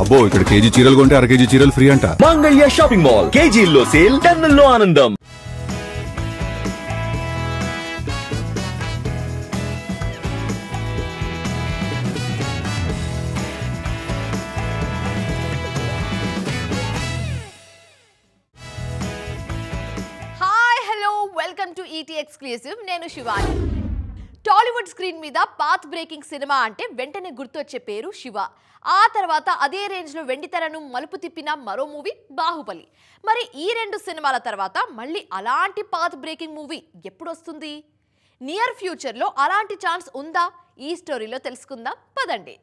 అబ్బో ఇక్కడ కేజీ చీరలు కొంటే అర కేజీ చీరలు ఫ్రీ అంట. మంగళ్య షాపింగ్ మాల్ కేజీల్లో సేల్, టన్నుల్లో ఆనందం. Hi hello welcome to ET exclusive. నేను శివాని. టాలీవుడ్ స్క్రీన్ మీద పాత్ బ్రేకింగ్ సినిమా అంటే వెంటనే గుర్తొచ్చే పేరు శివ. ఆ తర్వాత అదే రేంజ్లో వెండితెరను మలుపు తిప్పిన మరో మూవీ బాహుబలి. మరి ఈ రెండు సినిమాల తర్వాత మళ్ళీ అలాంటి పాత్ బ్రేకింగ్ మూవీ ఎప్పుడు వస్తుంది? నియర్ ఫ్యూచర్లో అలాంటి ఛాన్స్ ఉందా? ఈ స్టోరీలో తెలుసుకుందాం పదండి.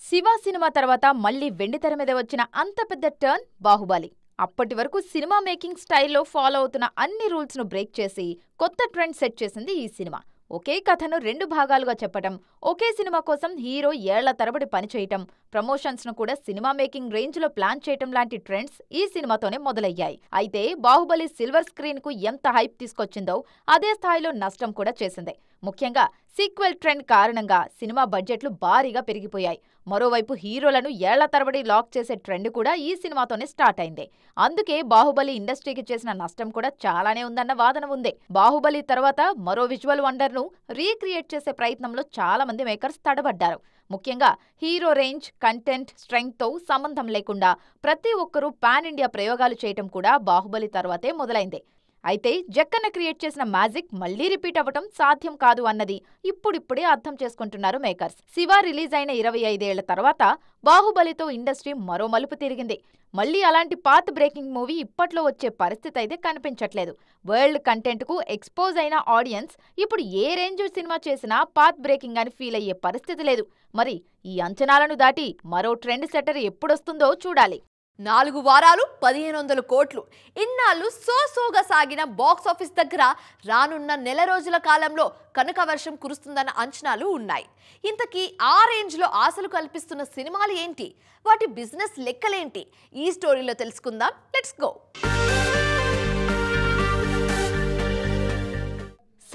శివ సినిమా తర్వాత మళ్ళీ వెండితెర మీద వచ్చిన అంత పెద్ద టర్న్ బాహుబలి. అప్పటి వరకు సినిమా మేకింగ్ స్టైల్లో ఫాలో అవుతున్న అన్ని రూల్స్ ను బ్రేక్ చేసి కొత్త ట్రెండ్ సెట్ చేసింది ఈ సినిమా. ఒకే కథను రెండు భాగాలుగా చెప్పటం, ఒకే సినిమా కోసం హీరో ఏళ్ల తరబడి పనిచేయటం, ప్రమోషన్స్ ను కూడా సినిమా మేకింగ్ రేంజ్ లో ప్లాన్ చేయటం లాంటి ట్రెండ్స్ ఈ సినిమాతోనే మొదలయ్యాయి. అయితే బాహుబలి సిల్వర్ స్క్రీన్ కు ఎంత హైప్ తీసుకొచ్చిందో అదే స్థాయిలో నష్టం కూడా చేసింది. ముఖ్యంగా సీక్వెల్ ట్రెండ్ కారణంగా సినిమా బడ్జెట్లు భారీగా పెరిగిపోయాయి. మరోవైపు హీరోలను ఏళ్ల తరబడి లాక్ చేసే ట్రెండ్ కూడా ఈ సినిమాతోనే స్టార్ట్ అయింది. అందుకే బాహుబలి ఇండస్ట్రీకి చేసిన నష్టం కూడా చాలానే ఉందన్న వాదన ఉంది. బాహుబలి తర్వాత మరో విజువల్ వండర్ ను రీక్రియేట్ చేసే ప్రయత్నంలో చాలా మంది మేకర్స్ తడబడ్డారు. ముఖ్యంగా హీరో రేంజ్, కంటెంట్, స్ట్రెంగ్త్ తో సంబంధం లేకుండా ప్రతి ఒక్కరూ పాన్ ఇండియా ప్రయోగాలు చేయటం కూడా బాహుబలి తర్వాతే మొదలైంది. అయితే జక్కన్న క్రియేట్ చేసిన మ్యాజిక్ మళ్లీ రిపీట్ అవ్వటం సాధ్యం కాదు అన్నది ఇప్పుడిప్పుడే అర్థం చేసుకుంటున్నారు మేకర్స్. శివ రిలీజ్ అయిన 25 ఏళ్ల తర్వాత బాహుబలితో ఇండస్ట్రీ మరో మలుపు తిరిగింది. మళ్లీ అలాంటి పాత్ బ్రేకింగ్ మూవీ ఇప్పట్లో వచ్చే పరిస్థితి అయితే కనిపించట్లేదు. వరల్డ్ కంటెంట్ కు ఎక్స్పోజ్ అయిన ఆడియన్స్ ఇప్పుడు ఏ రేంజ్ సినిమా చేసినా పాత్ బ్రేకింగ్ అని ఫీల్ అయ్యే పరిస్థితి లేదు. మరి ఈ అంచనాలను దాటి మరో ట్రెండ్ సెటర్ ఎప్పుడొస్తుందో చూడాలి. 4 వారాలు 1500 కోట్లు. ఇన్నాళ్ళు సోగా సాగిన బాక్స్ ఆఫీస్ దగ్గర రానున్న నెల రోజుల కాలంలో కనక వర్షం కురుస్తుందన్న అంచనాలు ఉన్నాయి. ఇంతకీ ఆ రేంజ్లో ఆశలు కల్పిస్తున్న సినిమాలు ఏంటి? వాటి బిజినెస్ లెక్కలేంటి? ఈ స్టోరీలో తెలుసుకుందాం. Let's go.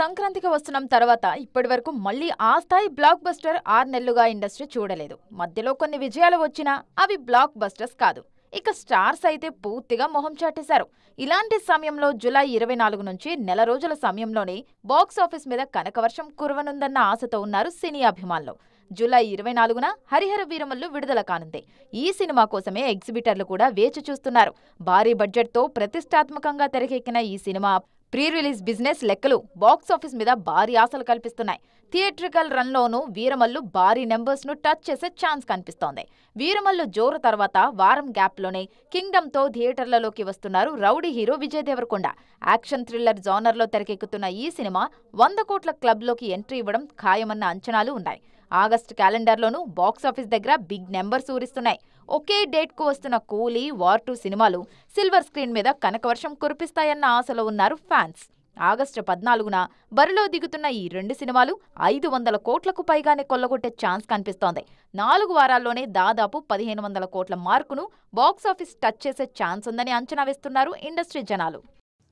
సంక్రాంతికి వస్తున్నాం తర్వాత ఇప్పటి వరకు మళ్లీ ఆ స్థాయి బ్లాక్ బస్టర్ 6 నెలలుగా ఇండస్ట్రీ చూడలేదు. మధ్యలో కొన్ని విజయాలు వచ్చినా అవి బ్లాక్ బస్టర్స్ కాదు. ఇక స్టార్స్ అయితే పూర్తిగా మొహం చాటేశారు. ఇలాంటి సమయంలో జూలై 24 నుంచి నెల రోజుల సమయంలోనే బాక్స్ ఆఫీస్ మీద కనకవర్షం కురవనుందన్న ఆశతో ఉన్నారు సినీ అభిమానులు. జూలై 24న హరిహర వీరమల్లు విడుదల కానుంది. ఈ సినిమా కోసమే ఎగ్జిబిటర్లు కూడా వేచి చూస్తున్నారు. భారీ బడ్జెట్తో ప్రతిష్టాత్మకంగా తెరకెక్కిన ఈ సినిమా ప్రీ రిలీజ్ బిజినెస్ లెక్కలు బాక్స్ ఆఫీస్ మీద భారీ ఆశలు కల్పిస్తున్నాయి. థియేట్రికల్ రన్లోనూ వీరమల్లు భారీ నెంబర్స్ ను టచ్ చేసే ఛాన్స్ కనిపిస్తోంది. వీరమల్లు జోరు తర్వాత వారం గ్యాప్లోనే కింగ్డమ్తో థియేటర్లలోకి వస్తున్నారు rowdy hero Vijay Deverakonda. Action thriller జానర్లో తెరకెక్కుతున్న ఈ సినిమా 100 కోట్ల క్లబ్లోకి ఎంట్రీ ఇవ్వడం ఖాయమన్న అంచనాలు ఉన్నాయి. ఆగస్టు క్యాలెండర్లోనూ బాక్సాఫీస్ దగ్గర బిగ్ నెంబర్స్ ఊరిస్తున్నాయి. ఒకే డేట్కు వస్తున్న కూలీ, వార్ 2 సినిమాలు సిల్వర్ స్క్రీన్ మీద కనకవర్షం కురిపిస్తాయన్న ఆశలో ఉన్నారు ఫ్యాన్స్. ఆగస్టు 14న బరిలో దిగుతున్న ఈ 2 సినిమాలు 500 కోట్లకు పైగానే కొల్లగొట్టే ఛాన్స్ కనిపిస్తోంది. 4 వారాల్లోనే దాదాపు 1500 కోట్ల మార్కును బాక్సాఫీస్ టచ్ చేసే ఛాన్స్ ఉందని అంచనా వేస్తున్నారు ఇండస్ట్రీ జనాలు.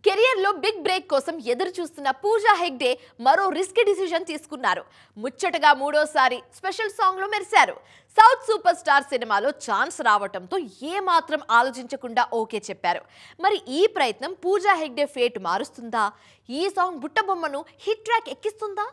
కెరియర్లో బిగ్ బ్రేక్ కోసం ఎదురు చూస్తున్న పూజా హెగ్డే మరో రిస్కీ డిసిజన్ తీసుకున్నారు. ముచ్చటగా 3వసారి స్పెషల్ సాంగ్లో మెరిశారు. సౌత్ సూపర్ స్టార్ సినిమాలో ఛాన్స్ రావటంతో ఏమాత్రం ఆలోచించకుండా ఓకే చెప్పారు. మరి ఈ ప్రయత్నం పూజా హెగ్డే ఫేట్ మారుస్తుందా? ఈ సాంగ్ బుట్టబొమ్మను హిట్ ట్రాక్ ఎక్కిస్తుందా?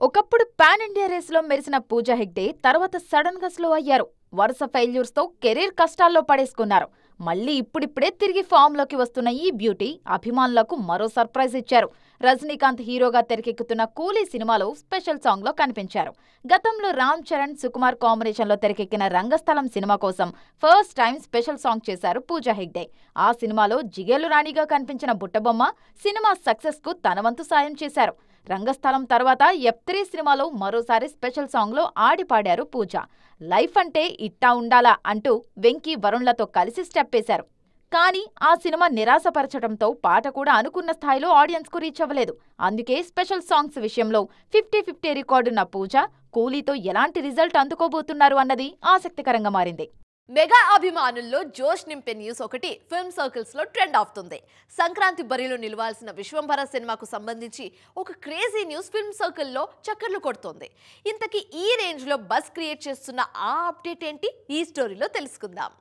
ఒకప్పుడు పాన్ ఇండియా రేస్లో మెరిసిన పూజా హెగ్డే తర్వాత సడన్ గా స్లో అయ్యారు. వరుస ఫెయిల్యూర్స్ తో కెరీర్ కష్టాల్లో పడేసుకున్నారు. మళ్లీ ఇప్పుడిప్పుడే తిరిగి ఫామ్ లోకి వస్తున్న ఈ బ్యూటీ అభిమానులకు మరో సర్ప్రైజ్ ఇచ్చారు. రజనీకాంత్ హీరోగా తెరకెక్కుతున్న కూలీ సినిమాలో స్పెషల్ సాంగ్ లో కనిపించారు. గతంలో రామ్ చరణ్, సుకుమార్ కాంబినేషన్ లో తెరకెక్కిన రంగస్థలం సినిమా కోసం ఫస్ట్ టైం స్పెషల్ సాంగ్ చేశారు పూజా హెగ్డే. ఆ సినిమాలో జిగేలు రాణిగా కనిపించిన బుట్టబొమ్మ సినిమా సక్సెస్ కు తన వంతు సాయం చేశారు. రంగస్థలం తర్వాత F3 సినిమాలో మరోసారి స్పెషల్ సాంగ్ లో ఆడి పాడారు పూజ. లైఫ్ అంటే ఇట్టా ఉండాలా అంటూ వెంకీ, వరుణ్లతో కలిసి స్టెప్ వేశారు. కానీ ఆ సినిమా నిరాశపరచడంతో పాట కూడా అనుకున్న స్థాయిలో ఆడియన్స్ కు రీచ్ అవ్వలేదు. అందుకే స్పెషల్ సాంగ్స్ విషయంలో 50-50 రికార్డున్న పూజ కూలీతో ఎలాంటి రిజల్ట్ అందుకోబోతున్నారు అన్నది ఆసక్తికరంగా మారింది. మెగా అభిమానుల్లో జోష్ నింపే న్యూస్ ఒకటి ఫిల్మ్ సర్కిల్స్ లో ట్రెండ్ అవుతుంది. సంక్రాంతి బరిలో నిలవాల్సిన విశ్వంభర సినిమాకు సంబంధించి ఒక క్రేజీ న్యూస్ ఫిల్మ్ సర్కిల్లో చక్కర్లు కొడుతోంది. ఇంతకీ ఈ రేంజ్ లో బస్ క్రియేట్ చేస్తున్న ఆ అప్డేట్ ఏంటి, ఈ స్టోరీలో తెలుసుకుందాం.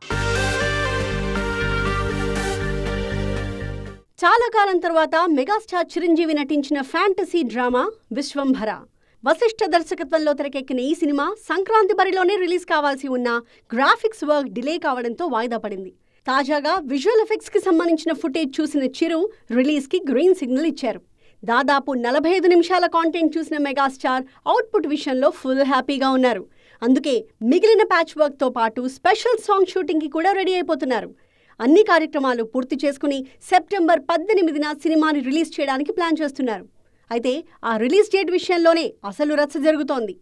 చాలా కాలం తర్వాత మెగాస్టార్ చిరంజీవి నటించిన ఫ్యాంటసీ డ్రామా విశ్వంభర. వశిష్ఠ దర్శకత్వంలో తెరకెక్కిన ఈ సినిమా సంక్రాంతి బరిలోనే రిలీజ్ కావాల్సి ఉన్న గ్రాఫిక్స్ వర్క్ డిలే కావడంతో వాయిదా పడింది. తాజాగా విజువల్ ఎఫెక్ట్స్ కి సంబంధించిన ఫుటేజ్ చూసిన చిరు రిలీజ్ కి గ్రీన్ సిగ్నల్ ఇచ్చారు. దాదాపు 45 నిమిషాల కాంటెంట్ చూసిన మెగాస్టార్ అవుట్పుట్ విషయంలో ఫుల్ హ్యాపీగా ఉన్నారు. అందుకే మిగిలిన ప్యాచ్ వర్క్ తో పాటు స్పెషల్ సాంగ్ షూటింగ్ కి కూడా రెడీ అయిపోతున్నారు. అన్ని కార్యక్రమాలు పూర్తి చేసుకుని సెప్టెంబర్ 18న సినిమాని రిలీజ్ చేయడానికి ప్లాన్ చేస్తున్నారు. అయితే ఆ రిలీజ్ డేట్ విషయంలోనే అసలు రచ్చ జరుగుతోంది.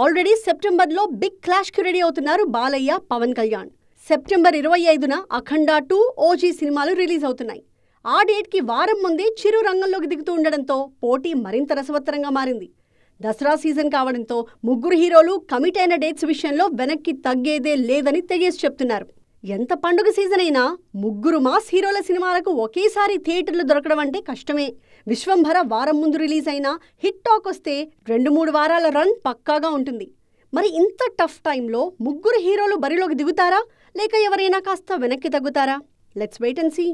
ఆల్రెడీ సెప్టెంబర్లో బిగ్ క్లాష్కి రెడీ అవుతున్నారు బాలయ్య, పవన్ కళ్యాణ్. సెప్టెంబర్ 25న అఖండ 2, ఓజీ సినిమాలు రిలీజ్ అవుతున్నాయి. ఆ డేట్కి వారం ముందే చిరు రంగంలోకి దిగుతూ ఉండడంతో పోటీ మరింత రసవత్తరంగా మారింది. దసరా సీజన్ కావడంతో ముగ్గురు హీరోలు కమిట్ అయిన డేట్స్ విషయంలో వెనక్కి తగ్గేదే లేదని తెగేసి చెప్తున్నారు. ఎంత పండుగ సీజన్ అయినా ముగ్గురు మాస్ హీరోల సినిమాలకు ఒకేసారి థియేటర్లు దొరకడం అంటే కష్టమే. విశ్వంభర వారం ముందు రిలీజ్ అయినా హిట్ టాక్ వస్తే 2-3 వారాల రన్ పక్కాగా ఉంటుంది. మరి ఇంత టఫ్ టైంలో ముగ్గురు హీరోలు బరిలోకి దిగుతారా, లేక ఎవరైనా కాస్త వెనక్కి తగ్గుతారా? Let's wait and see.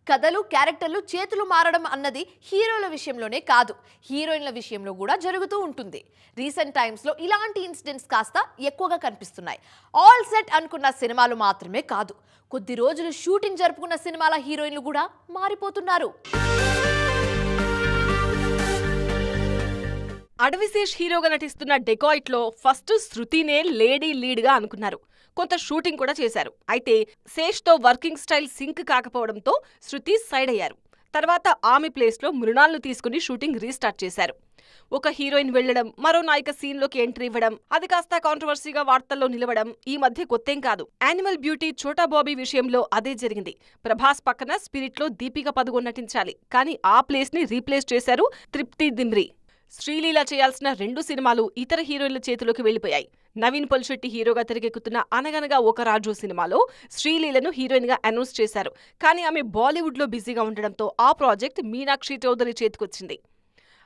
కథలు, క్యారెక్టర్లు చేతులు మారడం అన్నది హీరోల విషయంలోనే కాదు, హీరోయిన్ల విషయంలో కూడా జరుగుతూ ఉంటుంది. రీసెంట్ టైమ్స్లో ఇలాంటి ఇన్సిడెంట్స్ కాస్త ఎక్కువగా కనిపిస్తున్నాయి. ఆల్ సెట్ అనుకున్న సినిమాలు మాత్రమే కాదు, కొద్ది రోజులు షూటింగ్ జరుపుకున్న సినిమాల హీరోయిన్లు కూడా మారిపోతున్నారు. అడవిశేష్ హీరోగా నటిస్తున్న డెకాయిట్ లో ఫస్ట్ శృతినే లేడీ లీడ్ గా అనుకున్నారు. కొంత షూటింగ్ కూడా చేశారు. అయితే శేష్ తో వర్కింగ్ స్టైల్ సింక్ కాకపోవడంతో శృతి సైడ్ అయ్యారు. తర్వాత ఆమె ప్లేస్ లో మృణాల్ను తీసుకుని షూటింగ్ రీస్టార్ట్ చేశారు. ఒక హీరోయిన్ వెళ్లడం, మరో నాయక సీన్ లోకి ఎంట్రీ ఇవ్వడం, అది కాస్త కాంట్రవర్సీగా వార్తల్లో నిలవడం ఈ మధ్య కొత్తేం కాదు. యానిమల్ బ్యూటీ ఛోటా బాబీ విషయంలో అదే జరిగింది. ప్రభాస్ పక్కన స్పిరిట్ లో దీపిక పదుకొన్ నటించాలి, కానీ ఆ ప్లేస్ ని రీప్లేస్ చేశారు తృప్తి దిమ్రి. శ్రీలీల చేయాల్సిన 2 సినిమాలు ఇతర హీరోయిన్ల చేతిలోకి వెళ్లిపోయాయి. నవీన్ పొల్శెట్టి హీరోగా తెరకెక్కుతున్న అనగనగా ఒక రాజు సినిమాలో శ్రీలీలను హీరోయిన్ గా అనౌన్స్ చేశారు. కానీ ఆమె బాలీవుడ్ లో బిజీగా ఉండడంతో ఆ ప్రాజెక్ట్ మీనాక్షి చౌదరి చేతికొచ్చింది.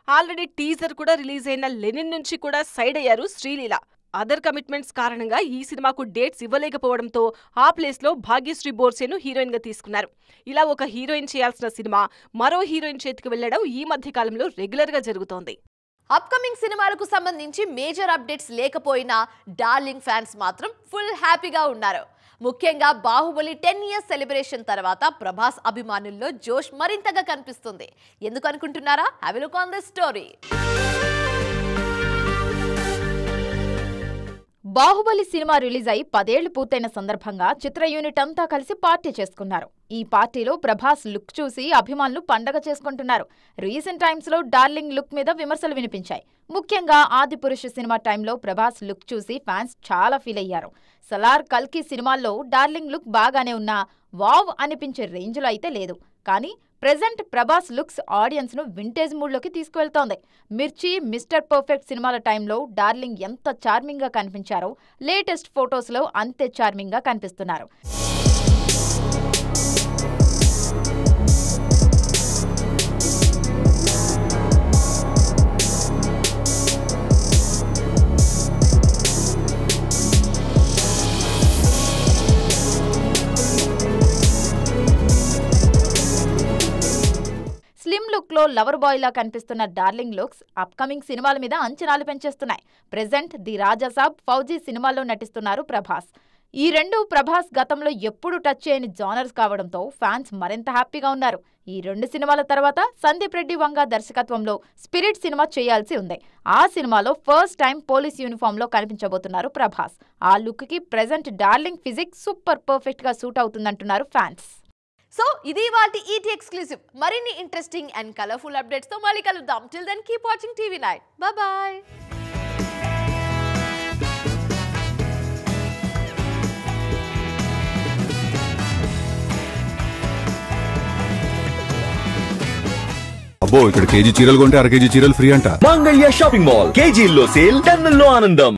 ఆల్రెడీ టీజర్ కూడా రిలీజ్ అయిన లెనిన్ నుంచి కూడా సైడ్ అయ్యారు శ్రీలీల. అదర్ కమిట్మెంట్స్ కారణంగా ఈ సినిమాకు డేట్స్ ఇవ్వలేకపోవడంతో ఆ ప్లేస్ లో భాగ్యశ్రీ బోర్సేను హీరోయిన్ గా తీసుకున్నారు. ఇలా ఒక హీరోయిన్ చేయాల్సిన సినిమా మరో హీరోయిన్ చేతికి వెళ్లడం ఈ మధ్య కాలంలో రెగ్యులర్ గా జరుగుతోంది. అప్కమింగ్ సినిమాలకు సంబంధించి మేజర్ అప్డేట్స్ లేకపోయినా డార్లింగ్ ఫ్యాన్స్ మాత్రం ఫుల్ హ్యాపీగా ఉన్నారు. ముఖ్యంగా బాహుబలి 10 ఇయర్స్ సెలబ్రేషన్ తర్వాత ప్రభాస్ అభిమానుల్లో జోష్ మరింతగా కనిపిస్తుంది. ఎందుకు అనుకుంటున్నారా? Have a look on this story. Baahubali cinema release అయి 10 ఏళ్లు పూర్తయిన సందర్భంగా చిత్ర యూనిట్ అంతా కలిసి పార్టీ చేసుకున్నారు. ఈ పార్టీలో ప్రభాస్ లుక్ చూసి అభిమానులు పండగ చేసుకుంటున్నారు. రీసెంట్ టైమ్స్ లో డార్లింగ్ లుక్ మీద విమర్శలు వినిపించాయి. ముఖ్యంగా ఆదిపురుష సినిమా టైంలో ప్రభాస్ లుక్ చూసి ఫ్యాన్స్ చాలా ఫీల్ అయ్యారు. సలార్, కల్కి సినిమాల్లో డార్లింగ్ లుక్ బాగానే ఉన్నా వావ్ అనిపించే రేంజ్లో అయితే లేదు. కానీ ప్రెజెంట్ ప్రభాస్ లుక్స్ ఆడియన్స్ ను వింటేజ్ మూడ్లోకి తీసుకువెళ్తోంది. మిర్చి, మిస్టర్ పర్ఫెక్ట్ సినిమాల టైంలో డార్లింగ్ ఎంత చార్మింగ్ గా కనిపించారో లేటెస్ట్ ఫొటోస్ లో అంతే చార్మింగ్ గా కనిపిస్తున్నారు. స్లిమ్ లుక్ లో లవర్ బాయ్ లా కనిపిస్తున్న డార్లింగ్ లుక్స్ అప్కమింగ్ సినిమాల మీద అంచనాలు పెంచేస్తున్నాయి. ప్రెజెంట్ ది రాజాసాబ్, ఫౌజీ సినిమాల్లో నటిస్తున్నారు ప్రభాస్. ఈ 2 ప్రభాస్ గతంలో ఎప్పుడు టచ్ చేయని జానర్స్ కావడంతో ఫ్యాన్స్ మరింత హ్యాపీగా ఉన్నారు. ఈ 2 సినిమాల తర్వాత సందీప్ రెడ్డి వంగ దర్శకత్వంలో స్పిరిట్ సినిమా చేయాల్సి ఉంది. ఆ సినిమాలో ఫస్ట్ టైం పోలీస్ యూనిఫామ్ లో కనిపించబోతున్నారు ప్రభాస్. ఆ లుక్ కి present darling physique super perfect గా సూట్ అవుతుందంటున్నారు ఫ్యాన్స్. సో ఇది వాటి ఈటీ ఎక్స్క్లూసివ్. మరిన్ని ఇంట్రెస్టింగ్ అండ్ కలర్ఫుల్ అప్డేట్స్ తో మళ్ళీ కలుద్దాం. Till then keep watching TV9. Bye. అబ్బో, ఇక్కడ కేజీ చీరలు కొంటే 1/2 కేజీ చీరలు ఫ్రీ అంట. మంగళ్య షాపింగ్ మాల్, కేజీల్లో సేల్, టన్నుల్లో ఆనందం.